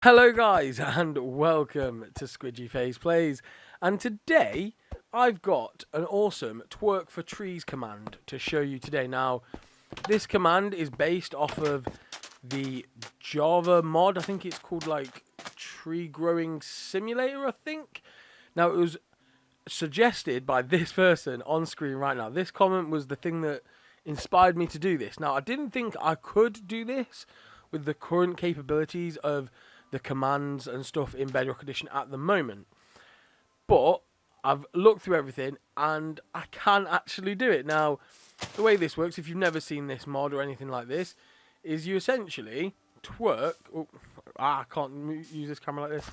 Hello guys and welcome to Squidgyfaceplays, and today I've got an awesome twerk for trees command to show you today. Now this command is based off of the Java mod. I think it's called like tree growing simulator, I think. Now it was suggested by this person on screen right now. This comment was the thing that inspired me to do this. Now I didn't think I could do this with the current capabilities of the commands and stuff in Bedrock Edition at the moment, but I've looked through everything and I can actually do it. Now the way this works, if you've never seen this mod or anything like this, is you essentially twerk. I can't use this camera like this.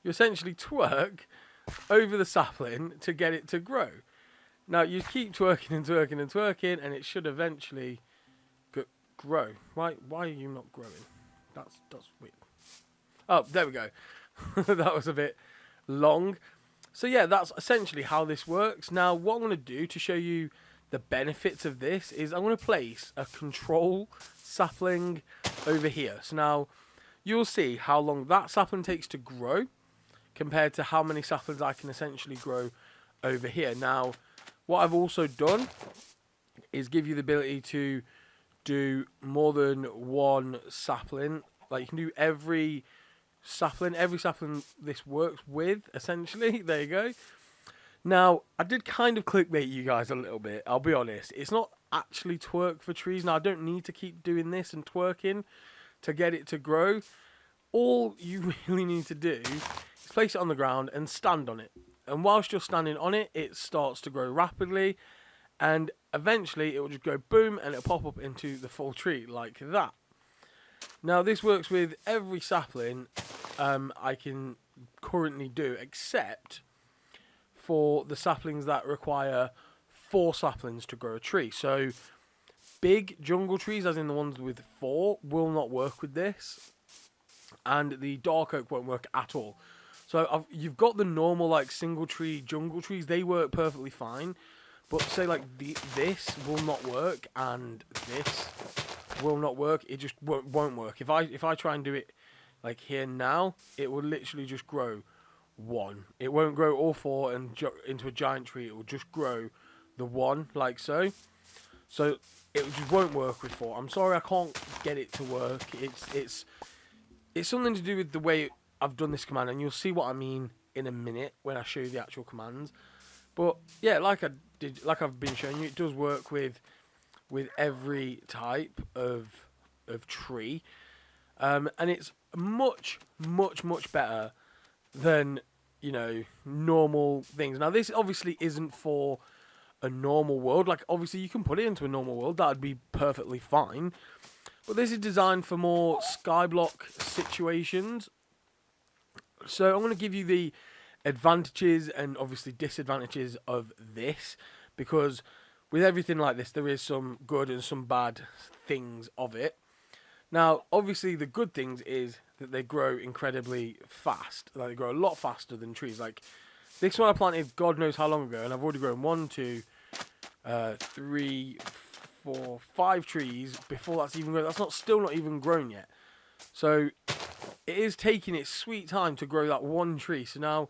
You essentially twerk over the sapling to get it to grow. Now you keep twerking and twerking and twerking, and it should eventually grow. Why are you not growing? That's weird. Oh, there we go. That was a bit long. So yeah, that's essentially how this works. Now what I'm going to do to show you the benefits of this is I'm going to place a control sapling over here. So now you'll see how long that sapling takes to grow compared to how many saplings I can essentially grow over here. Now what I've also done is give you the ability to do more than one sapling. Like you can do every sapling this works with, essentially. There you go. Now I did kind of clickbait you guys a little bit, I'll be honest. It's not actually twerk for trees. Now I don't need to keep doing this and twerking to get it to grow. All you really need to do is place it on the ground and stand on it, and whilst you're standing on it, it starts to grow rapidly, and eventually it will just go boom and it'll pop up into the full tree like that. Now this works with every sapling I can currently do, except for the saplings that require 4 saplings to grow a tree. So big jungle trees, as in the ones with 4, will not work with this, and the dark oak won't work at all. So you've got the normal like single tree jungle trees, they work perfectly fine, but say like this will not work and this will not work. It just won't work. If I try and do it like here now, it will literally just grow 1. It won't grow all 4 and into a giant tree. It will just grow the 1 like so. So it just won't work with 4. I'm sorry, I can't get it to work. It's something to do with the way I've done this command, and you'll see what I mean in a minute when I show you the actual commands. But yeah, like I've been showing you, it does work with every type of tree, and it's much better than, you know, normal things. Now this obviously isn't for a normal world. Like obviously you can put it into a normal world, that'd be perfectly fine, but this is designed for more skyblock situations. So I'm going to give you the advantages and obviously disadvantages of this, because with everything like this there is some good and some bad things of it. Now obviously the good things is that they grow incredibly fast. Like they grow a lot faster than trees. Like this one I planted God knows how long ago, and I've already grown 1, 2, 3, 4, 5 trees before that's even grown. That's still not even grown yet. So it is taking its sweet time to grow that 1 tree. So now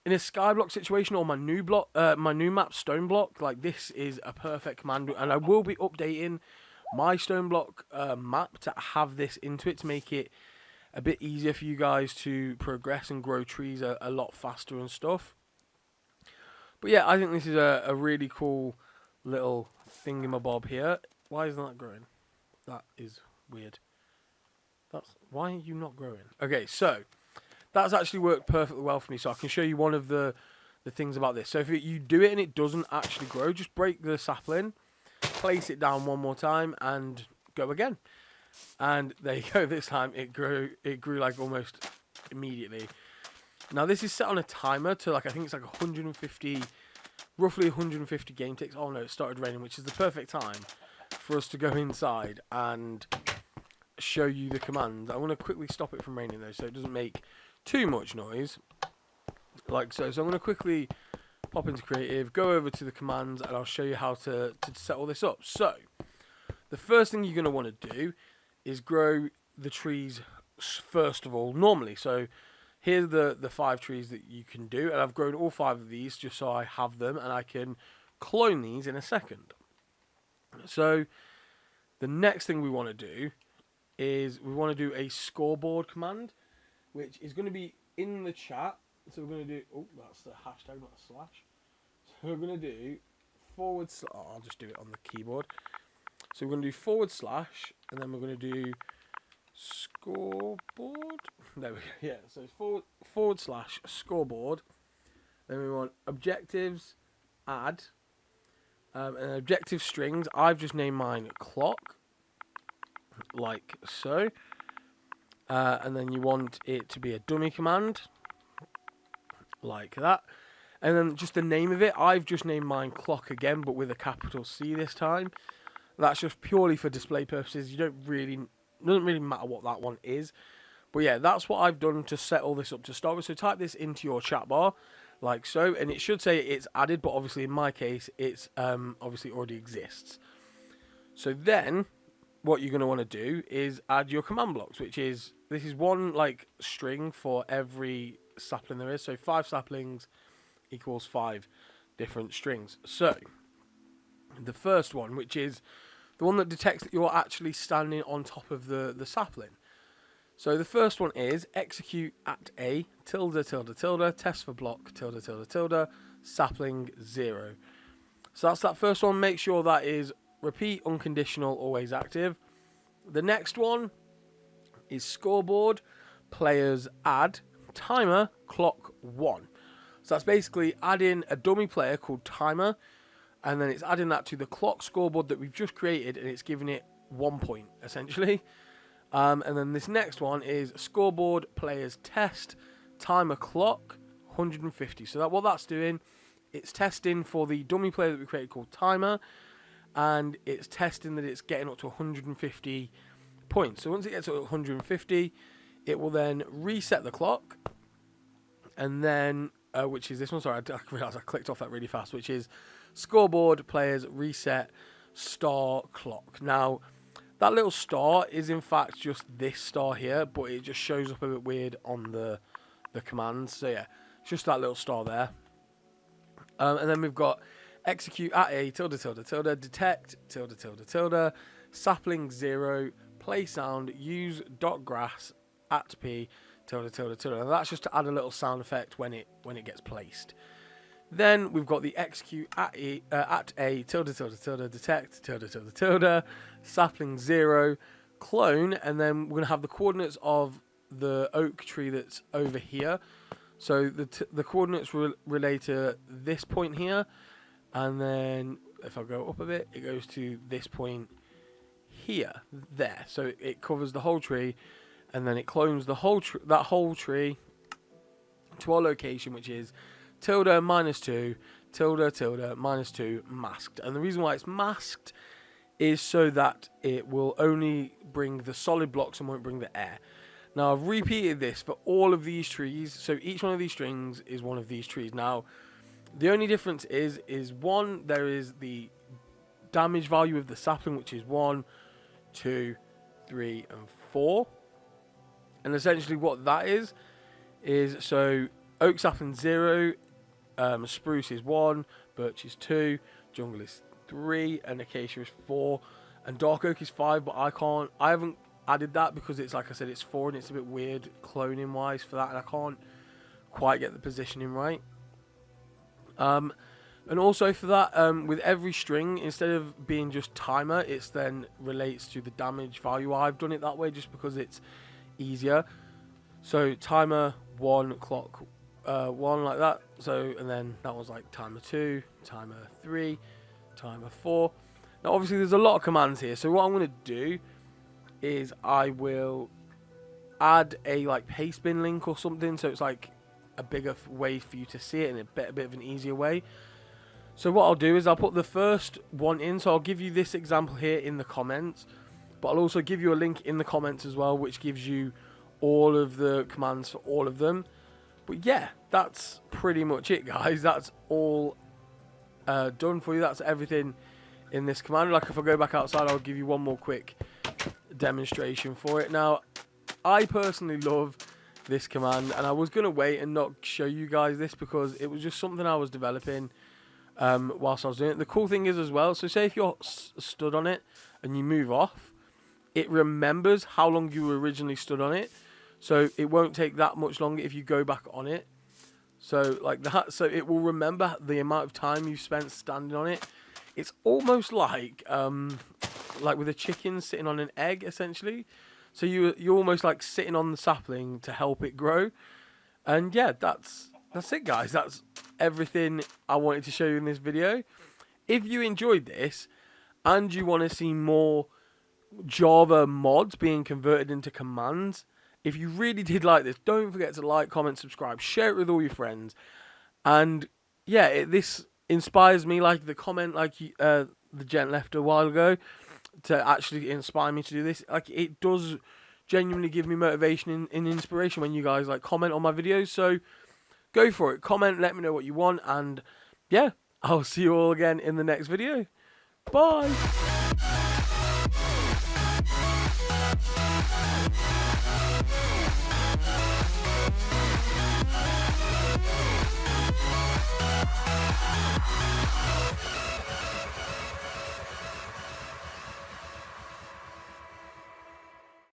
in a skyblock situation, or my new map stone block, like this is a perfect command, and I will be updating my stone block map to have this into it to make it a bit easier for you guys to progress and grow trees a lot faster and stuff. But yeah, I think this is a really cool little thingamabob here. Why isn't that growing? That is weird. Why are you not growing? Okay, so that's actually worked perfectly well for me. So I can show you one of the things about this. So if you do it and it doesn't actually grow, just break the sapling, place it down one more time, and go again. And there you go. This time it grew like almost immediately. Now this is set on a timer to like, I think it's like 150, roughly 150 game ticks. Oh no, it started raining, which is the perfect time for us to go inside and show you the command. I want to quickly stop it from raining though, so it doesn't make too much noise, like so. So I'm going to quickly pop into creative, go over to the commands, and I'll show you how to set all this up. So the first thing you're going to want to do is grow the trees first of all normally. So here's the 5 trees that you can do, and I've grown all 5 of these just so I have them and I can clone these in a second. So the next thing we want to do is we want to do a scoreboard command, which is going to be in the chat. So we're going to do, oh, that's the hashtag, not a slash. So we're going to do I'll just do it on the keyboard. So we're going to do /, and then we're going to do scoreboard. There we go. Yeah, so it's / scoreboard. Then we want objectives, add, and objective strings. I've just named mine clock, like so. And then you want it to be a dummy command, like that. And then just the name of it, I've just named mine clock again, but with a capital C this time. That's just purely for display purposes. Doesn't really matter what that one is. But yeah, that's what I've done to set all this up to start with. So type this into your chat bar, like so, and it should say it's added, but obviously in my case, it's obviously already exists. So then, what you're going to want to do is add your command blocks, which is, this is one like string for every sapling there is. So 5 saplings equals 5 different strings. So the first one, which is the one that detects that you're actually standing on top of the sapling. So the first one is execute at a ~, test for block ~, sapling 0. So that's that first one. Make sure that is repeat unconditional, always active. The next one is scoreboard, players add, timer, clock 1. So that's basically adding a dummy player called timer, and then it's adding that to the clock scoreboard that we've just created, and it's giving it 1 point, essentially. And then this next one is scoreboard, players test, timer clock, 150. So what that's doing, it's testing for the dummy player that we created called timer, and it's testing that it's getting up to 150 points. So once it gets up to 150, it will then reset the clock, and then, which is this one, sorry, I realised I clicked off that really fast, which is scoreboard, players, reset, star, clock. Now, that little star is in fact just this star here, but it just shows up a bit weird on the commands. So yeah, it's just that little star there. And then we've got execute at a ~, detect ~, sapling 0, playsound, use.grass at p ~, and that's just to add a little sound effect when it gets placed. Then we've got the execute at a ~, detect sapling 0, clone, and then we're going to have the coordinates of the oak tree that's over here. So the coordinates relate to this point here, and then if I go up a bit, it goes to this point here, there. So it covers the whole tree, and then it clones the whole that whole tree to our location, which is ~, -2, ~, -2, masked. And the reason why it's masked is so that it will only bring the solid blocks and won't bring the air. Now, I've repeated this for all of these trees, so each one of these strings is one of these trees. Now, the only difference is one, there is the damage value of the sapling, which is 1, 2, 3, and 4. And essentially what that is so oak sapling 0, spruce is 1, birch is 2, jungle is 3, and acacia is 4, and dark oak is 5, but I haven't added that because it's, like I said, it's 4 and it's a bit weird cloning wise for that, and I can't quite get the positioning right. And also for that, with every string, instead of being just timer, it's then relates to the damage value. I've done it that way just because it's easier. So timer 1, clock 1, like that. So, and then that was like timer 2, timer 3, timer 4. Now obviously there's a lot of commands here, so what I'm going to do is I will add a like paste bin link or something, so it's like a bigger way for you to see it and a bit of an easier way. So what I'll do is I'll put the first one in, so I'll give you this example here in the comments, but I'll also give you a link in the comments as well, which gives you all of the commands for all of them. But yeah, that's pretty much it, guys. That's all done for you. That's everything in this command. Like if I go back outside, I'll give you one more quick demonstration for it. Now, I personally love this command, and I was going to wait and not show you guys this because it was just something I was developing whilst I was doing it. The cool thing is as well, so say if you're stood on it and you move off, it remembers how long you originally stood on it, so it won't take that much longer if you go back on it. So like that, so it will remember the amount of time you spent standing on it. It's almost like with a chicken sitting on an egg, essentially. So you're almost like sitting on the sapling to help it grow. And yeah, that's it, guys. That's everything I wanted to show you in this video. If you enjoyed this and you want to see more Java mods being converted into commands, if you really did like this, don't forget to like, comment, subscribe, share it with all your friends. And yeah, this inspires me, like the comment like the gent left a while ago, to actually inspire me to do this. Like, it does genuinely give me motivation and inspiration when you guys like comment on my videos. So go for it, comment, let me know what you want, and yeah, I'll see you all again in the next video. Bye.